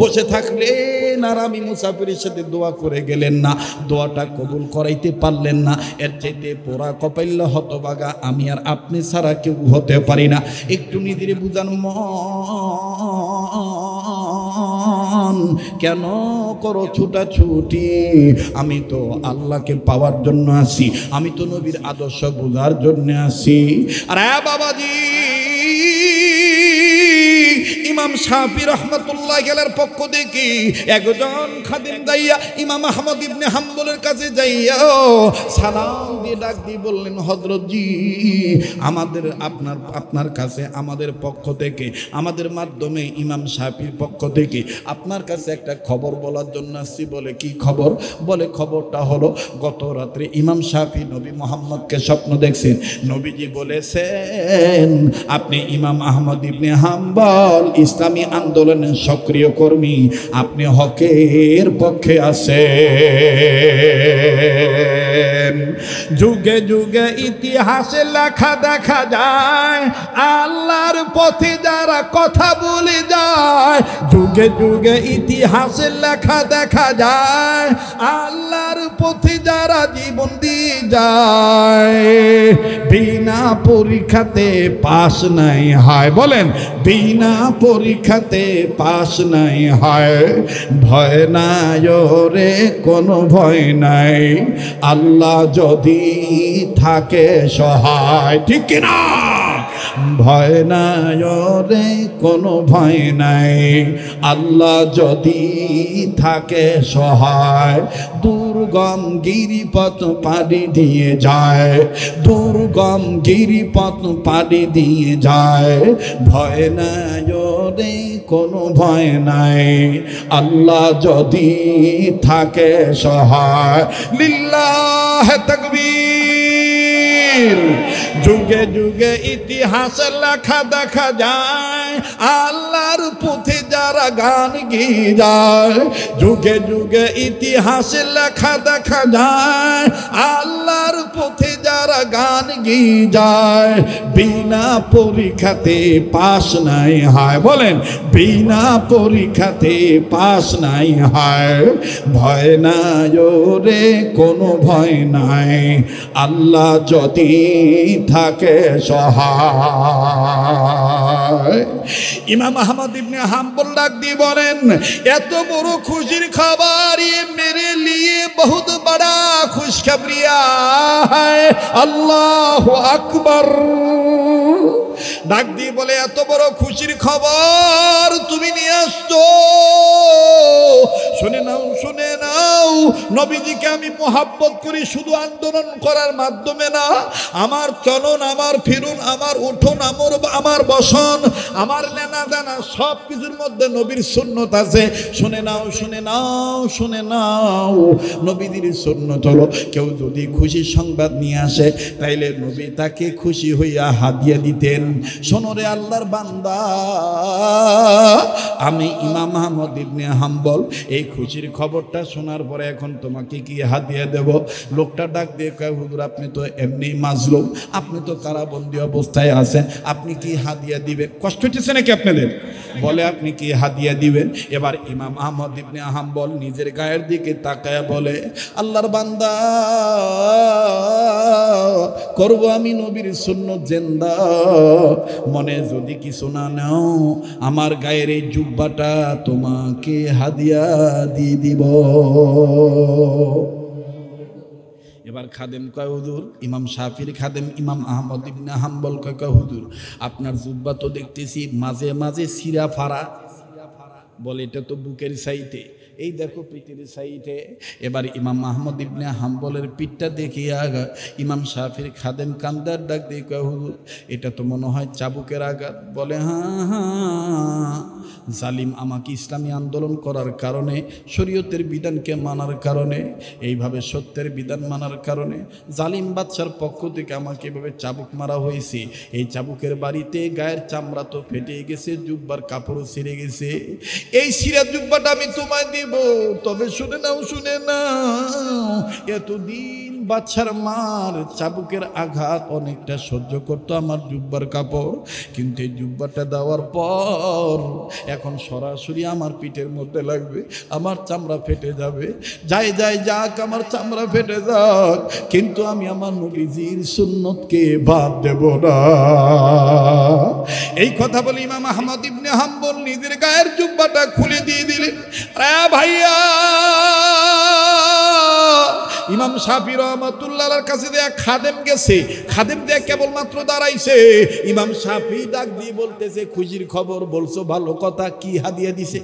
বসে থাকলেন আর আমি মুসাফিরের সাথে দোয়া করে গেলেন না, দোয়াটা কবুল করাইতে পারলেন না। এর চাইতে পোড়া কপাইল্য হতবাগা আমি আর আপনি ছাড়া কেউ হতে পারি না। একটু নিজের বুঝান মন, কেন করো ছুটাছুটি? আমি তো আল্লাহকে পাওয়ার জন্য আসি, আমি তো নবীর আদর্শ বোঝার জন্য আসি। আরে বাবাজি, ইমাম শাফি রহমাতুল্লাহ আলাইহির পক্ষ থেকে একজন খাদিম যাইয়া ইমাম আহমদ ইবনে হাম্বলের কাছে যাইয়া সালাম দিয়ে ডাক দিয়ে বললেন, হযরত জি, আমাদের আপনার কাছে আমাদের পক্ষ থেকে, আমাদের মাধ্যমে ইমাম শাফির পক্ষ থেকে আপনার কাছে একটা খবর বলার জন্য আসছি। বলে কি খবর? বলে খবরটা হলো গত রাত্রে ইমাম শাফি নবী মুহাম্মদকে স্বপ্ন দেখছেন। নবীজি বলেছেন আপনি ইমাম আহমদ ইবনে হাম্বল ইসলামী আন্দোলনের সক্রিয় কর্মী, আপনি হকের পক্ষে আছেন। যুগে যুগে ইতিহাসে লেখা দেখা যায়, আল্লাহর পথে যারা কথা বলে যায়। যুগে যুগে ইতিহাসে লেখা দেখা যায়, আল্লাহর পথে যারা জীবন দিয়ে যায়। বিনা পরীক্ষাতে পাস নাই হয়, বলেন বিনা পরীক্ষাতে পাস নাই হয়। ভয় নাই রে কোনো ভয় নাই, আল্লাহ যদি থাকে সহায়, ঠিক কিনা? ভয় নাই রে কোনো ভয় নাই, আল্লাহ যদি থাকে সহায়। দুর্গম গিরিপথ পাড়ি দিয়ে যায়, দুর্গম গিরিপথ পাড়ি দিয়ে যায়। ভয় নাই রে কোনো ভয় নাই, আল্লাহ যদি থাকে সহায়। লিল্লাহ তাকবীর। যুগে যুগে ইতিহাসে লেখা দেখা যায়, আল্লাহর পথে যারা গান গেয়ে যায়। যুগে যুগে ইতিহাসে লেখা দেখা যায়, আল্লাহর পথে যারা গান গেয়ে যায়। বিনা পরীক্ষাতে পাস নাই হয়, বলেন বিনা পরীক্ষাতে পাস নাই হয়। ভয় নাই রে কোনো ভয় নাই, আল্লাহ যদি থাকে সহায়। ইমাম আহমদ ইবনে হাম্বল ডাক দিয়ে বলেন, এত বড় খুশির খবর মেরে লিয়ে বহুত বড়া খুশখবরিয়া হ্যায়। আল্লাহু আকবার। ডাক দিয়ে বলে, এত বড় খুশির খবর তুমি নিয়ে আসছো, শুনে নাও শুনে নাও। নবীজিকে আমি মোহাব্বত করি শুধু আন্দোলন করার মাধ্যমে না, আমার চলন, আমার ফিরুন, আমার উঠোন, আমার বসন, আমার লেনা দানা সব কিছুর মধ্যে নবীর সুন্নত আছে। শুনে নাও শুনে নাও শুনে নাও। নবীজির সুন্নত হলো কেউ যদি খুশি সংবাদ নিয়ে আসে তাইলে নবী তাকে খুশি হইয়া হাদিয়া দিতেন। শোনো রে আল্লাহর বান্দা, আমি ইমাম আহমদ ইবনে হাম্বল এই খুশির খবরটা শোনার পরে এখন তোমাকে কি হাদিয়া দেব? লোকটা ডাক দিয়ে কয়, হুজুর আপনি তো এমনি মাজলুম, আপনি তো কারাবন্দী অবস্থায় আছেন, আপনি কি হাদিয়া দিবেন? কষ্ট হচ্ছে নাকি আপনাদের? বলে আপনি কি হাদিয়া দিবেন? এবার ইমাম আহমদ ইবনে হাম্বল নিজের গায়ের দিকে তাকায় বলে, আল্লাহর বান্দা, করব আমি নবীর সুন্নত জিন্দা, মনে যদি কিছু না নাও আমার গায়ের এই জুব্বাটা তোমাকে হাদিয়া দিয়ে দিব। এবার খাদেম কয়, হুজুর, ইমাম শাফির খাদেম ইমাম আহমদ ইবনে হাম্বল কয়, হুজুর আপনার জুব্বা তো দেখতেছি মাঝে মাঝে সিরা ফাড়া। বলে এটা তো বুকের সাইডে, এই দেখো পিঠের সাইডে। এবার ইমাম আহমদ ইবনে হাম্বলের পিঠটা দেখিয়া ইমাম শাফির খাদেম কান্দার ডাক দিয়ে কয়, হুজুর এটা তো মনে হয় চাবুকের আঘাত। বলে হ্যাঁ হ্যাঁ, জালিম আমাকে ইসলামী আন্দোলন করার কারণে, শরীয়তের বিধানকে মানার কারণে, এইভাবে সত্যের বিধান মানার কারণে জালিম বাদশার পক্ষ থেকে আমাকে এভাবে চাবুক মারা হয়েছে। এই চাবুকের বাড়িতে গায়ের চামড়া তো ফেটে গেছে, জুব্বার কাপড়ও ছিঁড়ে গেছে। এই সিরা জুব্বাটা আমি তোমায় দিব, তবে শুনে নাও শুনে নাও, এতদিন বাদশার মার চাবুকের আঘাত অনেকটা সহ্য করতো আমার জুব্বার কাপড়, কিন্তু এই জুব্বাটা দেওয়ার পর এখন সরাসরি আমার পিঠের মধ্যে লাগবে, আমার চামড়া ফেটে যাবে। যাই যাই যাক, আমার চামড়া ফেটে যাক, কিন্তু আমি আমার নবীজির সুন্নতকে বাদ দেব না। এই কথা বলে ইমাম আহমদ ইবনে হাম্বল নিজের গায়ের জুব্বাটা খুলে দিয়ে দিলেন। ভাইয়া, ইমাম শাফি রহমাতুল্লাহর কাছে দেয়া খাদেম গেছে, খাদেম দেয়া কেবলমাত্র দাঁড়াইছে, ইমাম শাফি ডাক দিয়ে বলতেছে খুশির খবর বলছো, ভালো কথা, কি হাদিয়া দিছে?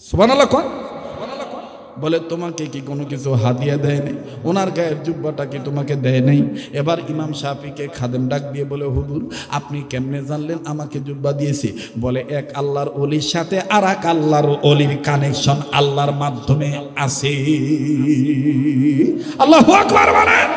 সুবহানাল্লাহ কোন? বলে তোমাকে কি কোনো কিছু হাদিয়া দেয় নাই? ওনার গায়ের জুব্বাটা কি তোমাকে দেয় নাই? এবার ইমাম শাফিকে খাদেম ডাক দিয়ে বলে হুজুর আপনি কেমনে জানলেন আমাকে জুব্বা দিয়েছে? বলে এক আল্লাহর ওলির সাথে আর এক আল্লাহর ওলির কানেকশন আল্লাহর মাধ্যমে আছে। আল্লাহু আকবার বলেন।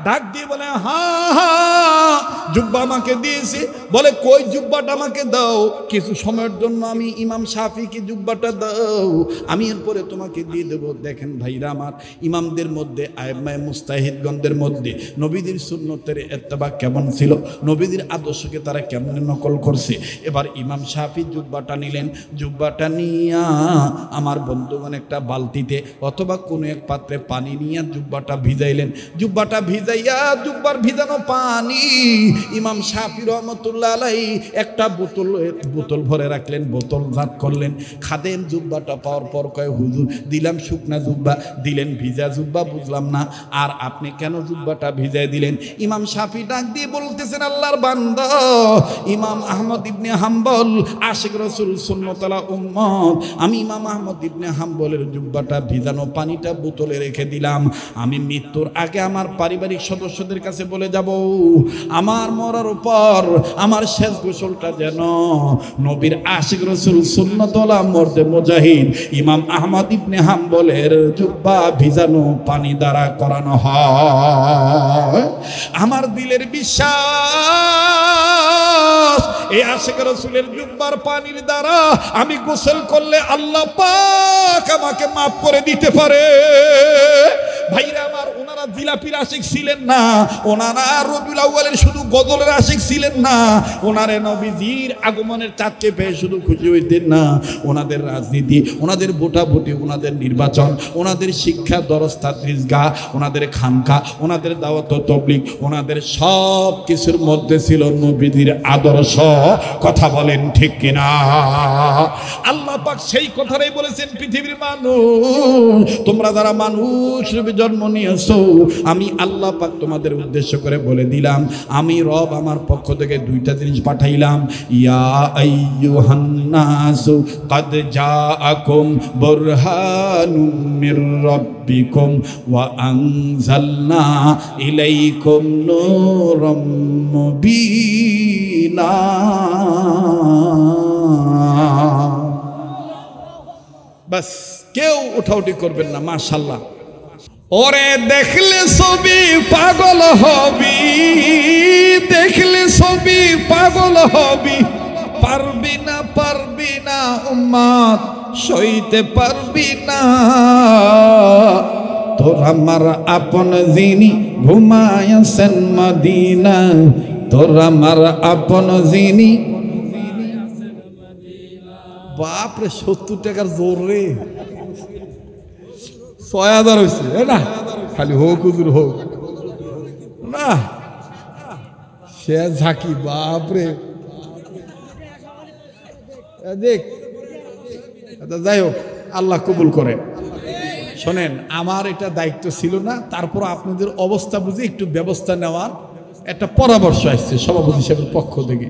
ডাক দিয়ে বলে হ্যাঁ হ্যাঁ জুব্বা আমাকে দিয়েছে। বলে কই জুব্বাটা আমাকে দাও, কিছু সময়ের জন্য আমি ইমাম শাফিকে জুব্বাটা দাও, আমি এরপরে তোমাকে দিয়ে দেবো। দেখেন ভাইরা আমার, ইমামদের মধ্যে আইম্মায়ে মুস্তাহিদগণদের মধ্যে নবীদের সুন্নতের ইত্তেবা কেমন ছিল, নবীদের আদর্শকে তারা কেমন নকল করছে। এবার ইমাম শাফি জুব্বাটা নিলেন, জুব্বাটা নিয়া আমার বন্ধুগণ একটা বালতিতে অথবা কোনো এক পাত্রে পানি নিয়ে জুব্বাটা ভিজাইলেন। জুব্বাটা ভিজাইয়া জুব্বার ভিজানো পানি ইমাম শাফি রহমতুল্লাহ আলাইহি একটা বোতল ভরে রাখলেন, বোতল জাত করলেন। খাদেম জুব্বাটা পাওয়ার পর কয় হুজুর দিলাম শুকনা জুব্বা, দিলেন ভিজা জুব্বা, বুঝলাম না আর আপনি কেন জুব্বাটা ভিজাই দিলেন? ইমাম শাফি ডাক দিয়ে বলতেছেন আল্লাহর বান্দা ইমাম আহমদ ইবনে হাম্বল আশিক রাসূল সুন্নতওয়ালা উম্মত, আমি ইমাম আহমদ ইবনে হাম্বলের জুব্বাটা ভিজানো পানিটা বোতলে রেখে দিলাম। আমি মৃত্যুর আগে আমার পারিবারিক সদস্যদের কাছে বলে যাব আমার মরার উপর আমার শেষ গোসলটা যেন নবীর আশিক রাসূল সুন্নতওয়ালা মর্দে মুজাহিদ ইমাম আহমদ ইবনে হাম্বলের জুব্বা ভিজানো পানি দ্বারা করানো হয়। আমার দিলের বিশ্বাস এই আশিক রাসূলের জুব্বার পানির দ্বারা আমি গোসল করলে আল্লাহ পাক আমাকে মাফ করে দিতে পারে। ভাইরা আমার, ওনারা জিলাপির আশিক ছিলেন না, ওনারা রবিউল আউয়ালের শুধু গজলের আশিক ছিলেন না, ওনারে নবীজির আগমনের চাঁদকে পেয়ে শুধু খুশি হইতেন না, ওনাদের রাজনীতি, ওনাদের ভোটাভুটি, ওনাদের নির্বাচন, ওনাদের শিক্ষা দরস তাদরিসগাহ, ওনাদের খানকা, ওনাদের দাওয়াত ও তাবলীগ, ওনাদের সব কিছুর মধ্যে ছিল নবীজির আদর্শ। কথা বলেন ঠিক কিনা? আল্লাহ পাক সেই কথাটাই বলেছেন, পৃথিবীর মানুষ তোমরা যারা মানুষ রূপে জন্ম নিয়েছো, আমি আল্লাহ পাক তোমাদের উদ্দেশ্য করে বলে দিলাম, আমি রব আমার পক্ষ থেকে দুইটা জিনিস পাঠাইলাম। ইয়া আইয়ুহান নাসু কাদ জাআকুম বুরহানুম মির রাব্বিকুম ওয়া আনজালনা ইলাইকুম নূরাম মুবিনা। বাস কেউ উঠাউটি করবেন না, মাশাআল্লাহ। ওরে দেখলে ছবি পাগল হবি, দেখলে ছবি পাগল হবি, পারবি না উম্মত সইতে পারবি না। তোর আমার আপন যিনি ঘুমায়াছেন মদিনা, তোর আমার আপন যিনি। বাপরে 70 টাকার জোর রে, 6000 হয়েছে না, খালি হোক হুজুর হোক না, সে ঝাঁকি বাপরে। দেখ যাই হোক, আল্লাহ কবুল করে। শোনেন, আমার এটা দায়িত্ব ছিল না, তারপর আপনাদের অবস্থা বুঝে একটু ব্যবস্থা নেওয়ার একটা পরামর্শ আসছে সভাপতি সাহেবের পক্ষ থেকে।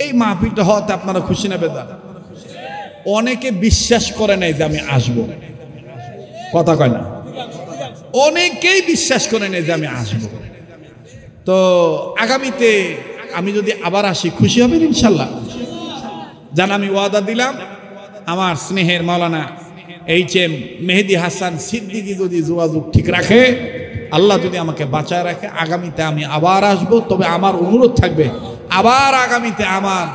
এই মাহফিলটা হওয়াতে আপনারা খুশি না বেদা? অনেকে বিশ্বাস করে নাই যে আমি আসবো, কথা কয় না, অনেকেই বিশ্বাস করে নাই যে আমি আসবো। তো আগামীতে আমি যদি আবার আসি খুশি হবেন ইনশাল্লাহ। জান আমি ওয়াদা দিলাম, আমার স্নেহের মাওলানা HM মেহেদি হাসান সিদ্দিকী যদি যোগাযোগ ঠিক রাখে, আল্লাহ যদি আমাকে বাঁচায় রাখে, আগামীতে আমি আবার আসবো। তবে আমার অনুরোধ থাকবে, আবার আগামীতে আমার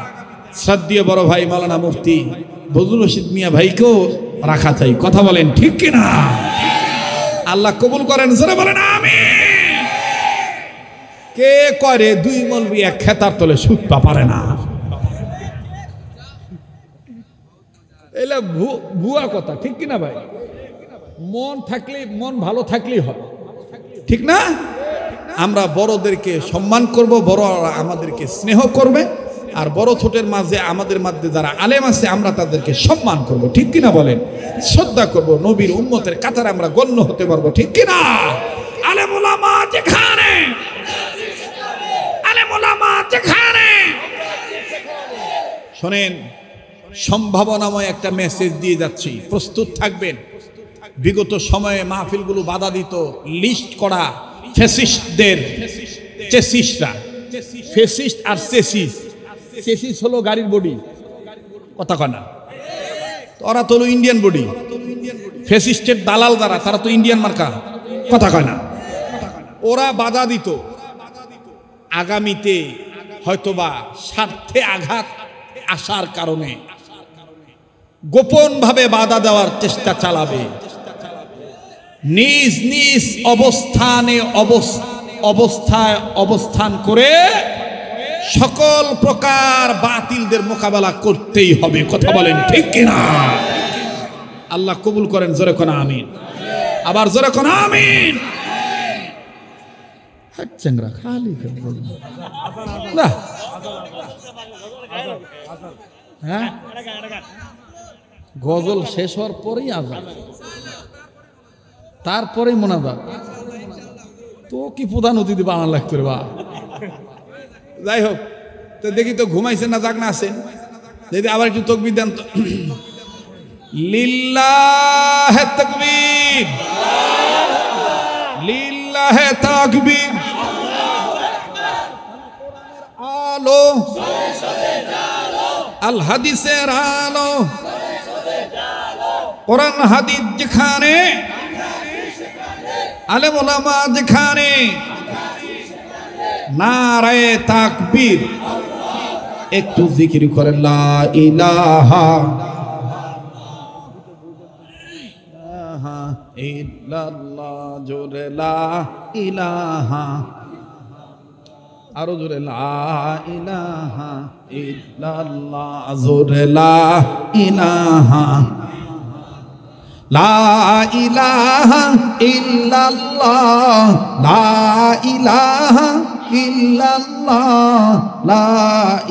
শ্রদ্ধেয় বড় ভাই মাওলানা মুফতি বজলুর রশিদ মিয়া ভাইকেও রাখা চাই। কথা বলেন ঠিক কিনা? আল্লাহ কবুল করেন, জোরে বলেন আমিন। কে করে দুই মলবি এক খেতার তলে সুদ পারে না, এলা ভুয়া কথা, ঠিক কিনা ভাই? মন থাকলে, মন ভালো থাকলেই হয়, ঠিক না? আমরা বড়দেরকে সম্মান করব, বড়রা আমাদেরকে স্নেহ করবে, আর বড় ছোটের মাঝে আমাদের মধ্যে যারা আলেম আছে আমরা তাদেরকে সম্মান করব, ঠিক কিনা বলেন? শ্রদ্ধা করব, নবীর উম্মতের কাতারে আমরা গণ্য হতে পারবো, ঠিক কিনা? আলেম ওলামা যেখানে, আলেম ওলামা যেখানে। শোনেন, সম্ভাবনাময় একটা মেসেজ দিয়ে যাচ্ছি, প্রস্তুত থাকবেন। বিগত সময়ে মাহফিলগুলো বাধা দিত লিস্ট করা ফ্যাসিস্টদের, চেসিস্টরা, ফ্যাসিস্ট আর চেসিস। চেসিস হলো গাড়ির বডি, কথা কয় না, ওরা তো হলো ইন্ডিয়ান বডি। ফ্যাসিস্টের দালাল যারা, তারা তো ইন্ডিয়ান মার্কা, কথা কয় না। ওরা বাধা দিত আগামীতে হয়তোবা স্বার্থে আঘাত আসার কারণে গোপন ভাবে বাধা দেওয়ার চেষ্টা চালাবে। নিজ নিজ অবস্থানে অবস্থায় অবস্থান করে সকল প্রকার বাতিলদের মোকাবেলা করতেই হবে, কথা বলেন ঠিক কিনা? আল্লাহ কবুল করেন, জোরে কোন আমিন। আবার জোরে কোন আমিন। খালি হ্যাঁ, গজল শেষ হওয়ার পরেই আজান, তারপরেই মোনাজাত। তো কি প্রধান অতিথি বানান লাগতো রে বা। যাই হোক, তো দেখি তো ঘুমাইছেন না জাগ না আছেন, যদি আবার একটু তাকবীর দেন তো। লিল্লাহে তাকবীর, লিল্লাহে তাকবীর। আলো আল হাদিসের আলো, কোরআন হাদিস যেখানে, আলেম ওলামা যেখানে, নারায়ে তাকবীর। একটু জিকির করেন লা ইলাহা ইল্লাল্লাহ, জোরে লা ইলাহা, আরো জোরে লা ইলাহা ইল্লাল্লাহ, জোরে লা ইলাহা, লা ইলাহা ইল্লাল্লাহ, লা ইলাহা ইল্লাল্লাহ, লা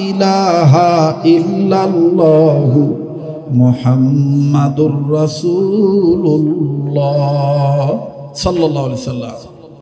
ইলাহা ইল্লাল্লাহ, মুহাম্মাদুর রাসূলুল্লাহ সাল্লাল্লাহু আলাইহি ওয়াসাল্লাম।